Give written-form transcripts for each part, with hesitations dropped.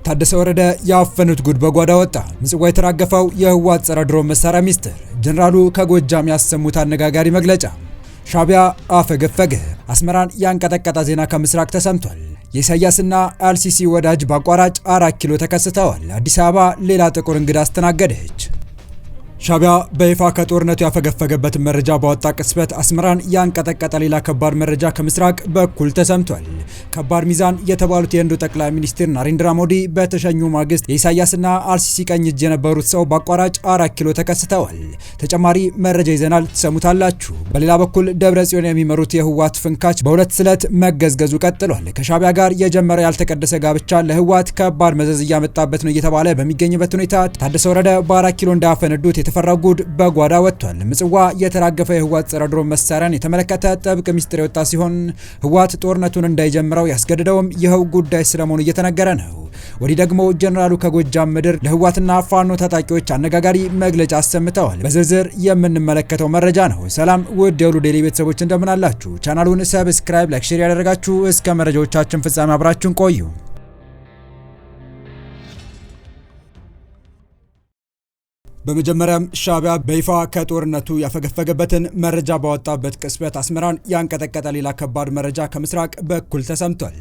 ታደሰ ወረደ ያፈኑት ጉድ በጓዳ ወጣ። ምጽዋ የተራገፈው የህወሓት ጸረ ድሮን መሳሪያ ሚስጥር፣ ጀነራሉ ከጎጃም ያሰሙት አነጋጋሪ መግለጫ፣ ሻዕቢያ አፈገፈገ፣ አስመራን ያንቀጠቀጠ ዜና ከምስራቅ ተሰምቷል። የኢሳያስና አልሲሲ ወዳጅ በአቋራጭ 4 ኪሎ ተከስተዋል። አዲስ አበባ ሌላ ጥቁር እንግዳ አስተናገደች። ሻዕቢያ በይፋ ከጦርነቱ ያፈገፈገበትን መረጃ ባወጣ ቅጽበት አስመራን ያንቀጠቀጠ ሌላ ከባድ መረጃ ከምስራቅ በኩል ተሰምቷል። ከባድ ሚዛን የተባሉት የህንዱ ጠቅላይ ሚኒስትር ናሬንድራ ሞዲ በተሸኙ ማግስት የኢሳያስና አልሲሲ ቀኝ እጅ የነበሩት ሰው በአቋራጭ 4 ኪሎ ተከስተዋል። ተጨማሪ መረጃ ይዘናል፣ ትሰሙታላችሁ። በሌላ በኩል ደብረ ጽዮን የሚመሩት የህወሓት ፍንካች በሁለት ስለት መገዝገዙ ቀጥሏል። ከሻዕቢያ ጋር የጀመረ ያልተቀደሰ ጋብቻ ለህወሓት ከባድ መዘዝ እያመጣበት ነው እየተባለ በሚገኝበት ሁኔታ ታደሰ ወረደ በ4 ኪሎ እንዳፈነዱት የተፈራው ጉድ በጓዳ ወጥቷል። ምጽዋ የተራገፈ የህወሓት ጸረ ድሮን መሳሪያን የተመለከተ ጥብቅ ሚስጥር የወጣ ሲሆን ህወሓት ጦርነቱን እንዳይጀምረው ያስገድደውም ይኸው ጉዳይ ስለመሆኑ እየተነገረ ነው። ወዲህ ደግሞ ጀነራሉ ከጎጃም ምድር ለህወሓትና ፋኖ ታጣቂዎች አነጋጋሪ መግለጫ አሰምተዋል። በዝርዝር የምንመለከተው መረጃ ነው። ሰላም ውድ የሁሉ ዴይሊ ቤተሰቦች እንደምን አላችሁ? ቻናሉን ሰብስክራይብ፣ ላይክ፣ ሼር ያደረጋችሁ እስከ መረጃዎቻችን ፍጻሜ አብራችሁን ቆዩ። በመጀመሪያም ሻዕቢያ በይፋ ከጦርነቱ ያፈገፈገበትን መረጃ ባወጣበት ቅጽበት አስመራን ያንቀጠቀጠ ሌላ ከባድ መረጃ ከምስራቅ በኩል ተሰምቷል።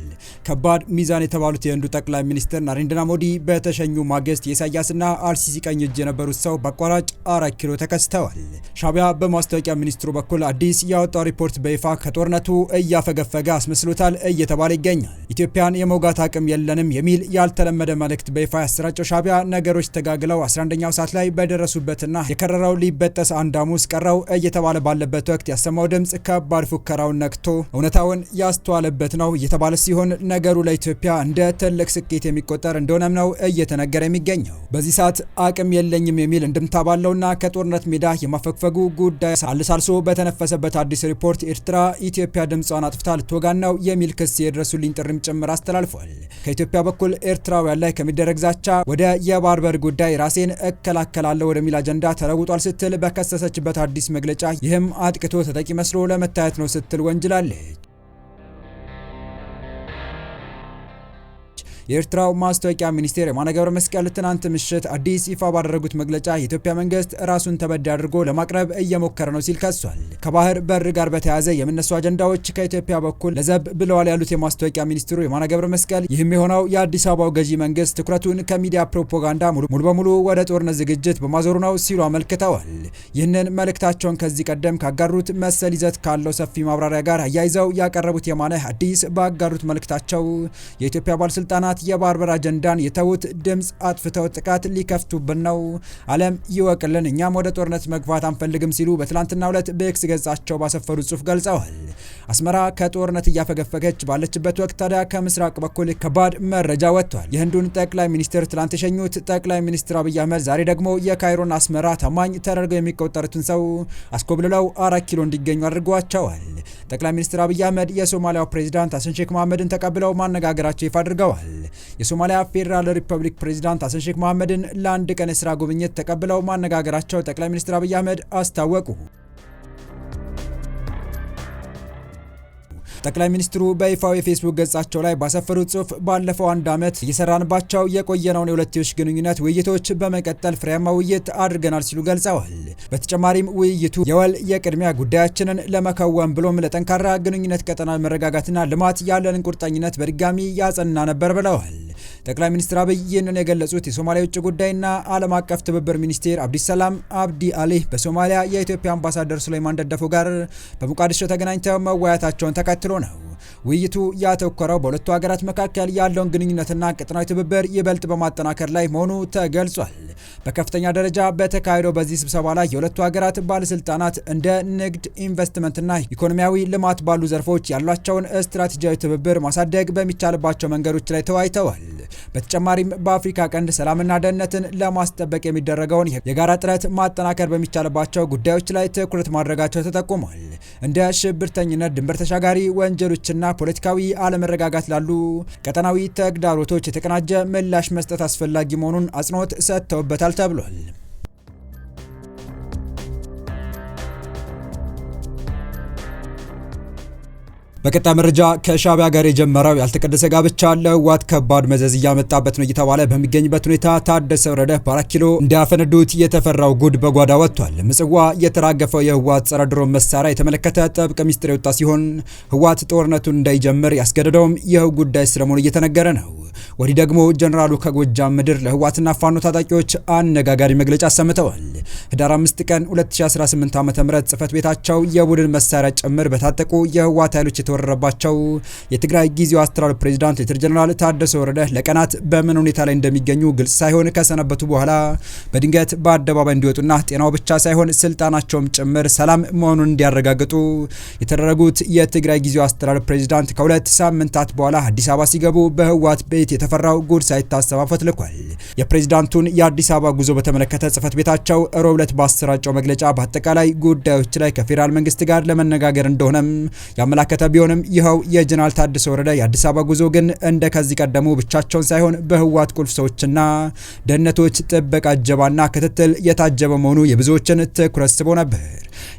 ከባድ ሚዛን የተባሉት የህንዱ ጠቅላይ ሚኒስትር ናሬንድራ ሞዲ በተሸኙ ማግስት የኢሳያስና አልሲሲ ቀኝ እጅ የነበሩት ሰው በአቋራጭ 4 ኪሎ ተከስተዋል። ሻዕቢያ በማስታወቂያ ሚኒስትሩ በኩል አዲስ ያወጣው ሪፖርት በይፋ ከጦርነቱ እያፈገፈገ አስመስሎታል እየተባለ ይገኛል። ኢትዮጵያን የመውጋት አቅም የለንም የሚል ያልተለመደ መልእክት በይፋ ያሰራጨው ሻዕቢያ ነገሮች ተጋግለው 11ኛው ሰዓት ላይ ደረሱበትና የከረረው ሊበጠስ አንድ ሐሙስ ቀረው እየተባለ ባለበት ወቅት ያሰማው ድምጽ ከባድ ፉከራውን ነክቶ እውነታውን ያስተዋለበት ነው እየተባለ ሲሆን ነገሩ ለኢትዮጵያ እንደ ትልቅ ስኬት የሚቆጠር እንደሆነም ነው እየተነገረ የሚገኘው። በዚህ ሰዓት አቅም የለኝም የሚል እንድምታ ባለውና ከጦርነት ሜዳ የማፈግፈጉ ጉዳይ አልሳልሶ በተነፈሰበት አዲስ ሪፖርት ኤርትራ ኢትዮጵያ ድምጿን አጥፍታ ልትወጋን ነው የሚል ክስ የድረሱልኝ ጥሪም ጭምር አስተላልፏል። ከኢትዮጵያ በኩል ኤርትራውያን ላይ ከሚደረግ ዛቻ ወደ የባህር በር ጉዳይ ራሴን እከላከላለሁ ወደሚል አጀንዳ ተለውጧል ስትል በከሰሰችበት አዲስ መግለጫ ይህም አጥቅቶ ተጠቂ መስሎ ለመታየት ነው ስትል ወንጅላለች። የኤርትራው ማስታወቂያ ሚኒስቴር የማነ ገብረ መስቀል ትናንት ምሽት አዲስ ይፋ ባደረጉት መግለጫ የኢትዮጵያ መንግስት ራሱን ተበዳይ አድርጎ ለማቅረብ እየሞከረ ነው ሲል ከሷል። ከባህር በር ጋር በተያያዘ የሚነሱ አጀንዳዎች ከኢትዮጵያ በኩል ለዘብ ብለዋል ያሉት የማስታወቂያ ሚኒስትሩ የማነ ገብረ መስቀል ይህም የሆነው የአዲስ አበባው ገዢ መንግስት ትኩረቱን ከሚዲያ ፕሮፓጋንዳ ሙሉ በሙሉ ወደ ጦርነት ዝግጅት በማዞሩ ነው ሲሉ አመልክተዋል። ይህንን መልእክታቸውን ከዚህ ቀደም ካጋሩት መሰል ይዘት ካለው ሰፊ ማብራሪያ ጋር አያይዘው ያቀረቡት የማነ አዲስ ባጋሩት መልእክታቸው የኢትዮጵያ ባለስልጣናት የባህር በር አጀንዳን የተውት ድምጽ አጥፍተው ጥቃት ሊከፍቱብን ነው፣ ዓለም ይወቅልን፣ እኛም ወደ ጦርነት መግባት አንፈልግም ሲሉ በትላንትናው ዕለት በኤክስ ገጻቸው ባሰፈሩት ጽሑፍ ገልጸዋል። አስመራ ከጦርነት እያፈገፈገች ባለችበት ወቅት ታዲያ ከምስራቅ በኩል ከባድ መረጃ ወጥቷል። የህንዱን ጠቅላይ ሚኒስትር ትላንት የሸኙት ጠቅላይ ሚኒስትር አብይ አህመድ ዛሬ ደግሞ የካይሮና አስመራ ታማኝ ተደርገው የሚቆጠሩትን ሰው አስኮብልለው 4 ኪሎ እንዲገኙ አድርገዋቸዋል። ጠቅላይ ሚኒስትር አብይ አህመድ የሶማሊያው ፕሬዝዳንት ሐሰን ሼክ መሐመድን ተቀብለው ማነጋገራቸው ይፋ አድርገዋል። የሶማሊያ ፌዴራል ሪፐብሊክ ፕሬዝዳንት ሐሰን ሼክ መሐመድን ለአንድ ቀን የሥራ ጉብኝት ተቀብለው ማነጋገራቸው ጠቅላይ ሚኒስትር አብይ አህመድ አስታወቁ። ጠቅላይ ሚኒስትሩ በይፋው የፌስቡክ ገጻቸው ላይ ባሰፈሩት ጽሑፍ ባለፈው አንድ ዓመት እየሰራንባቸው የቆየነውን የሁለትዮሽ ግንኙነት ውይይቶች በመቀጠል ፍሬያማ ውይይት አድርገናል ሲሉ ገልጸዋል። በተጨማሪም ውይይቱ የወል የቅድሚያ ጉዳያችንን ለመከወን ብሎም ለጠንካራ ግንኙነት ቀጠናዊ መረጋጋትና ልማት ያለንን ቁርጠኝነት በድጋሚ ያጸና ነበር ብለዋል። ጠቅላይ ሚኒስትር አብይ ይህንን የገለጹት የሶማሊያ ውጭ ጉዳይና ዓለም አቀፍ ትብብር ሚኒስቴር አብዲሰላም አብዲ አሊ በሶማሊያ የኢትዮጵያ አምባሳደር ሱሌይማን ደደፎ ጋር በሞቃዲሾ ተገናኝተው መወያየታቸውን ተከትሎ ነው። ውይይቱ ያተኮረው በሁለቱ ሀገራት መካከል ያለውን ግንኙነትና ቀጠናዊ ትብብር ይበልጥ በማጠናከር ላይ መሆኑ ተገልጿል። በከፍተኛ ደረጃ በተካሄደው በዚህ ስብሰባ ላይ የሁለቱ ሀገራት ባለስልጣናት እንደ ንግድ፣ ኢንቨስትመንትና ኢኮኖሚያዊ ልማት ባሉ ዘርፎች ያሏቸውን ስትራቴጂያዊ ትብብር ማሳደግ በሚቻልባቸው መንገዶች ላይ ተወያይተዋል። በተጨማሪም በአፍሪካ ቀንድ ሰላምና ደህንነትን ለማስጠበቅ የሚደረገውን የጋራ ጥረት ማጠናከር በሚቻልባቸው ጉዳዮች ላይ ትኩረት ማድረጋቸው ተጠቁሟል። እንደ ሽብርተኝነት፣ ድንበር ተሻጋሪ ወንጀሎችና ፖለቲካዊ አለመረጋጋት ላሉ ቀጠናዊ ተግዳሮቶች የተቀናጀ ምላሽ መስጠት አስፈላጊ መሆኑን አጽንኦት ሰጥተውበታል ተብሏል። በቀጣይ መረጃ ከሻቢያ ጋር የጀመረው ያልተቀደሰ ጋብቻ ለህወሓት ከባድ መዘዝ እያመጣበት ነው እየተባለ በሚገኝበት ሁኔታ ታደሰ ወረደ በ4 ኪሎ እንዲያፈነዱት የተፈራው ጉድ በጓዳ ወጥቷል። ምጽዋ የተራገፈው የህወሓት ጸረ ድሮን መሳሪያ የተመለከተ ጥብቅ ሚስጥር የወጣ ሲሆን ህወሓት ጦርነቱን እንዳይጀምር ያስገደደውም ይኸው ጉዳይ ስለመሆኑ እየተነገረ ነው። ወዲህ ደግሞ ጀነራሉ ከጎጃም ምድር ለህወሓትና ፋኖ ታጣቂዎች አነጋጋሪ መግለጫ አሰምተዋል። ህዳር 5 ቀን 2018 ዓ.ም ጽህፈት ቤታቸው የቡድን መሳሪያ ጭምር በታጠቁ የህወሓት ኃይሎች የተወረረባቸው የትግራይ ጊዜያዊ አስተዳደር ፕሬዝዳንት ሌተና ጀነራል ታደሰ ወረደ ለቀናት በምን ሁኔታ ላይ እንደሚገኙ ግልጽ ሳይሆን ከሰነበቱ በኋላ በድንገት በአደባባይ እንዲወጡና ጤናው ብቻ ሳይሆን ስልጣናቸውም ጭምር ሰላም መሆኑን እንዲያረጋግጡ የተደረጉት የትግራይ ጊዜያዊ አስተዳደር ፕሬዝዳንት ከሁለት ሳምንታት በኋላ አዲስ አበባ ሲገቡ በህወሓት ቤት የተፈራው ጉድ ሳይታሰብ ፈትልኳል። የፕሬዝዳንቱን የአዲስ አበባ ጉዞ በተመለከተ ጽህፈት ቤታቸው ሮብ ዕለት ባሰራጨው መግለጫ በአጠቃላይ ጉዳዮች ላይ ከፌዴራል መንግስት ጋር ለመነጋገር እንደሆነም ያመላከተ ቢሆንም ይኸው የጀነራል ታደሰ ወረደ የአዲስ አበባ ጉዞ ግን እንደ ከዚህ ቀደሙ ብቻቸውን ሳይሆን በህወሓት ቁልፍ ሰዎችና ደህንነቶች ጥበቃ እጀባና ክትትል የታጀበ መሆኑ የብዙዎችን ትኩረት ስቦ ነበር።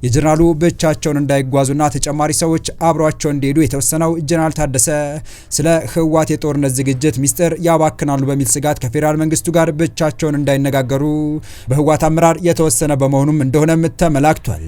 የጀነራሉ ብቻቸውን እንዳይጓዙና ተጨማሪ ሰዎች አብሯቸው እንዲሄዱ የተወሰነው ጀነራል ታደሰ ስለ ህወሓት የጦርነት ዝግጅት ሚስጥር ያባክናሉ በሚል ስጋት ከፌዴራል መንግስቱ ጋር ብቻቸውን እንዳይነጋገሩ በህወሓት አመራር የተወሰነ በመሆኑም እንደሆነም ተመላክቷል።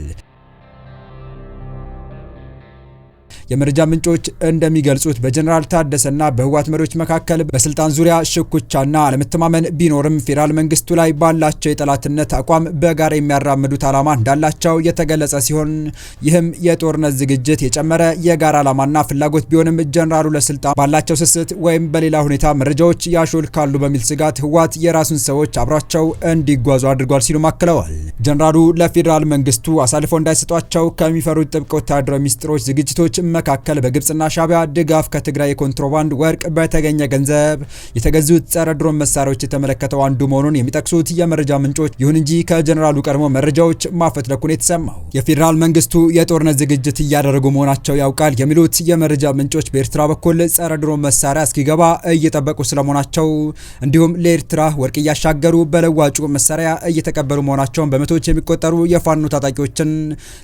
የመረጃ ምንጮች እንደሚገልጹት በጀነራል ታደሰና በህወሓት መሪዎች መካከል በስልጣን ዙሪያ ሽኩቻና አለመተማመን ቢኖርም ፌዴራል መንግስቱ ላይ ባላቸው የጠላትነት አቋም በጋራ የሚያራምዱት ዓላማ እንዳላቸው የተገለጸ ሲሆን ይህም የጦርነት ዝግጅት የጨመረ የጋራ ዓላማና ፍላጎት ቢሆንም ጀነራሉ ለስልጣን ባላቸው ስስት ወይም በሌላ ሁኔታ መረጃዎች ያሾልካሉ በሚል ስጋት ህወሓት የራሱን ሰዎች አብሯቸው እንዲጓዙ አድርጓል ሲሉ አክለዋል። ጀነራሉ ለፌዴራል መንግስቱ አሳልፈው እንዳይሰጧቸው ከሚፈሩት ጥብቅ ወታደራዊ ሚስጥሮች ዝግጅቶች መካከል በግብጽና ሻቢያ ድጋፍ ከትግራይ የኮንትሮባንድ ወርቅ በተገኘ ገንዘብ የተገዙት ጸረ ድሮን መሳሪያዎች የተመለከተው አንዱ መሆኑን የሚጠቅሱት የመረጃ ምንጮች ይሁን እንጂ ከጀነራሉ ቀድሞ መረጃዎች ማፈትለኩን የተሰማው የፌዴራል መንግስቱ የጦርነት ዝግጅት እያደረጉ መሆናቸው ያውቃል የሚሉት የመረጃ ምንጮች በኤርትራ በኩል ጸረ ድሮን መሳሪያ እስኪገባ እየጠበቁ ስለመሆናቸው እንዲሁም ለኤርትራ ወርቅ እያሻገሩ በለዋጩ መሳሪያ እየተቀበሉ መሆናቸውን በመቶዎች የሚቆጠሩ የፋኖ ታጣቂዎችን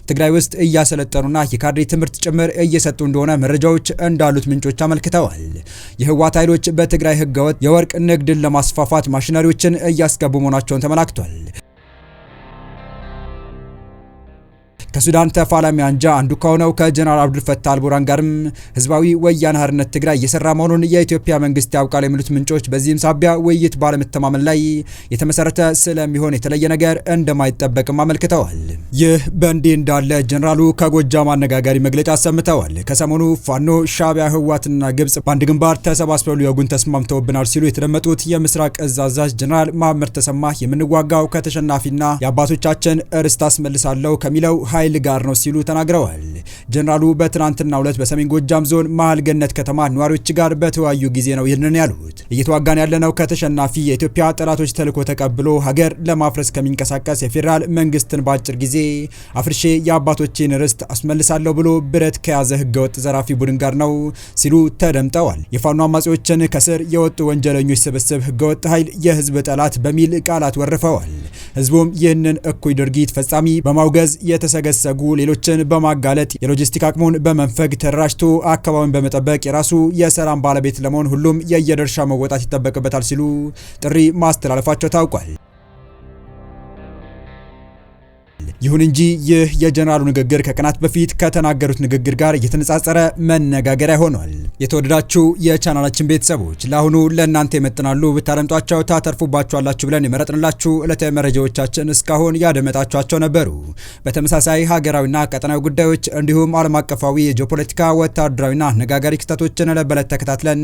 ትግራይ ውስጥ እያሰለጠኑና የካድሬ ትምህርት ጭምር እየሰጡ እንደሆነ መረጃዎች እንዳሉት ምንጮች አመልክተዋል። የህወሓት ኃይሎች በትግራይ ህገወጥ የወርቅ ንግድን ለማስፋፋት ማሽነሪዎችን እያስገቡ መሆናቸውን ተመላክቷል። ከሱዳን ተፋላሚ አንጃ አንዱ ከሆነው ከጀነራል አብዱል ፈታህ አልቡርሃን ጋርም ህዝባዊ ወያነ ሓርነት ትግራይ እየሰራ መሆኑን የኢትዮጵያ መንግስት ያውቃል የሚሉት ምንጮች በዚህም ሳቢያ ውይይት ባለመተማመን ላይ የተመሰረተ ስለሚሆን የተለየ ነገር እንደማይጠበቅም አመልክተዋል። ይህ በእንዲህ እንዳለ ጀነራሉ ከጎጃም አነጋጋሪ መግለጫ አሰምተዋል። ከሰሞኑ ፋኖ፣ ሻቢያ፣ ህወሓትና ግብጽ በአንድ ግንባር ተሰባስበው ሊወጉን ተስማምተውብናል ሲሉ የተደመጡት የምስራቅ እዝ አዛዥ ጀነራል መሐመድ ተሰማ የምንዋጋው ከተሸናፊና የአባቶቻችን ርስት አስመልሳለሁ ከሚለው ኃይል ጋር ነው ሲሉ ተናግረዋል። ጀነራሉ በትናንትናው ዕለት በሰሜን ጎጃም ዞን መሃል ገነት ከተማ ነዋሪዎች ጋር በተወያዩ ጊዜ ነው ይህንን ያሉት። እየተዋጋን ያለነው ከተሸናፊ የኢትዮጵያ ጠላቶች ተልዕኮ ተቀብሎ ሀገር ለማፍረስ ከሚንቀሳቀስ የፌዴራል መንግስትን በአጭር ጊዜ አፍርሼ የአባቶችን ርስት አስመልሳለሁ ብሎ ብረት ከያዘ ህገወጥ ዘራፊ ቡድን ጋር ነው ሲሉ ተደምጠዋል። የፋኖ አማጺዎችን ከስር የወጡ ወንጀለኞች ስብስብ ህገወጥ ኃይል የህዝብ ጠላት በሚል ቃላት ወርፈዋል። ህዝቡም ይህንን እኩይ ድርጊት ፈጻሚ በማውገዝ የተሰገሰጉ ሌሎችን በማጋለጥ የሎጂስቲክ አቅሙን በመንፈግ ተደራጅቶ አካባቢውን በመጠበቅ የራሱ የሰላም ባለቤት ለመሆን ሁሉም የየድርሻ መወጣት ይጠበቅበታል ሲሉ ጥሪ ማስተላለፋቸው ታውቋል። ይሁን እንጂ ይህ የጀነራሉ ንግግር ከቀናት በፊት ከተናገሩት ንግግር ጋር እየተነጻጸረ መነጋገሪያ ሆኗል። የተወደዳችሁ የቻናላችን ቤተሰቦች ለአሁኑ ለእናንተ ይመጥናሉ ብታደምጧቸው ታተርፉባችኋላችሁ ብለን የመረጥንላችሁ ዕለታዊ መረጃዎቻችን እስካሁን ያደመጣችኋቸው ነበሩ። በተመሳሳይ ሀገራዊና ቀጠናዊ ጉዳዮች እንዲሁም ዓለም አቀፋዊ የጂኦፖለቲካ ወታደራዊና አነጋጋሪ ክስተቶችን ለበለት ተከታትለን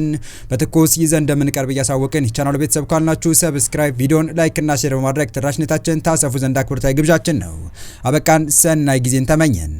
በትኩስ ይዘን እንደምንቀርብ እያሳወቅን የቻናሉ ቤተሰብ ካልናችሁ ሰብስክራይብ፣ ቪዲዮን ላይክና ሼር በማድረግ ተደራሽነታችን ታሰፉ ዘንድ አክብሮታዊ ግብዣችን ነው። አበቃን። ሰናይ ጊዜን ተመኘን።